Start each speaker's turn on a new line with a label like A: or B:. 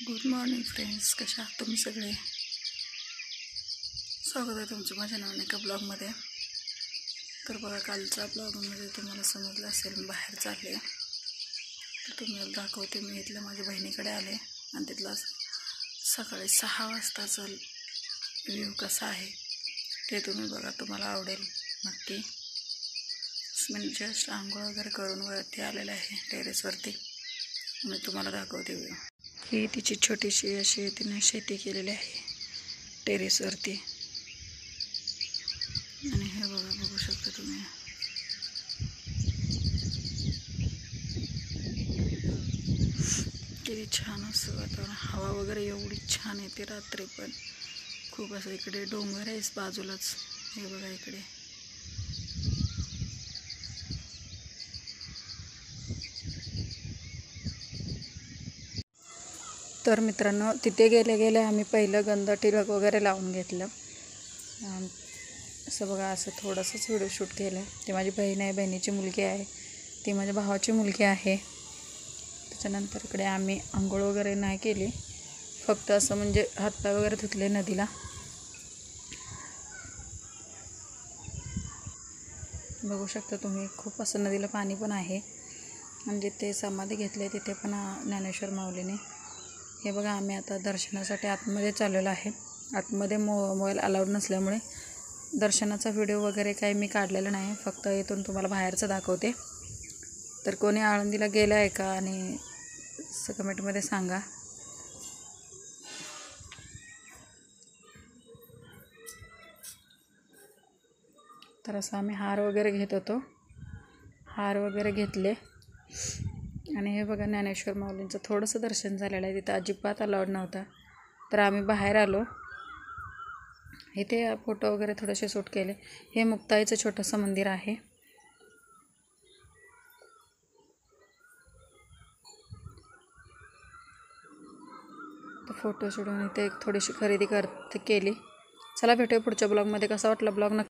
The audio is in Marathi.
A: गुड मॉर्निंग फ्रेंड्स, कशा आहात तुम्ही सगळे. स्वागत आहे तुमचं माझ्या नवीन एका ब्लॉगमध्ये. तर बघा, कालच्या ब्लॉगमध्ये तुम्हाला समजलं असेल मी बाहेर चालले. तर तुम्हाला दाखवते, मी इथल्या माझ्या बहिणीकडे आले आणि तिथला सकाळी 6 वाजताचा व्ह्यू कसा आहे ते तुम्ही बघा, तुम्हाला आवडेल नक्की. मी जस्ट आंघोळ वगैरे करून वरती आलेले आहे टेरेसवरती. मी तुम्हाला दाखवते व्ह्यू. ही तिची छोटीशी अशी तिने शेती केलेली आहे टेरेसवरती. आणि हे बघा, बघू शकता तुम्ही. किती छान असं वातावरण, हवा वगैरे एवढी छान येते रात्री पण. खूप असं इकडे डोंगर आहे बाजूलाच. हे बघा इकडे. तर मित्रांनो, तिथे गेले आम्ही पहिलं गंध टिलक वगैरे लावून घेतलं. असं बघा, असं थोडंसंच व्हिडिओ शूट केलं. ती माझी बहीण आहे, बहिणीची मुलगी आहे, ती माझ्या भावाची मुलगी आहे. त्याच्यानंतर इकडे आम्ही आंघोळ वगैरे नाही केली, फक्त असं म्हणजे हातपाय वगैरे धुतले नदीला. बघू शकता तुम्ही, खूप असं नदीला पाणी पण आहे. म्हणजे ते समाधी घेतले तिथे पण ज्ञानेश्वर माऊलीने. हे बघा, आम्ही आता दर्शनासाठी आतमध्ये चाललेलो आहे. आतमध्ये मोबाईल अलाउड नसल्यामुळे दर्शनाचा व्हिडिओ वगैरे काही मी काढलेला नाही, फक्त इथून तुम्हाला बाहेरचं दाखवते. तर कोणी आळंदीला गेलं आहे का आणि कमेंटमध्ये सांगा. तर असं आम्ही हार वगैरे घेत होतो, हार वगैरे घेतले. आणि हे बघा, ज्ञानेश्वर माऊलींचं थोडंसं दर्शन झालेलं आहे. तिथं अजिबात अलाउड नव्हता, तर आम्ही बाहेर आलो. इथे फोटो वगैरे थोडेसे शूट केले. हे मुक्ताईचं छोटंसं मंदिर आहे. तर फोटो शूट इथे थोडीशी खरेदी केली. चला, भेटूया पुढच्या ब्लॉगमध्ये. कसा वाटला ब्लॉग नक्की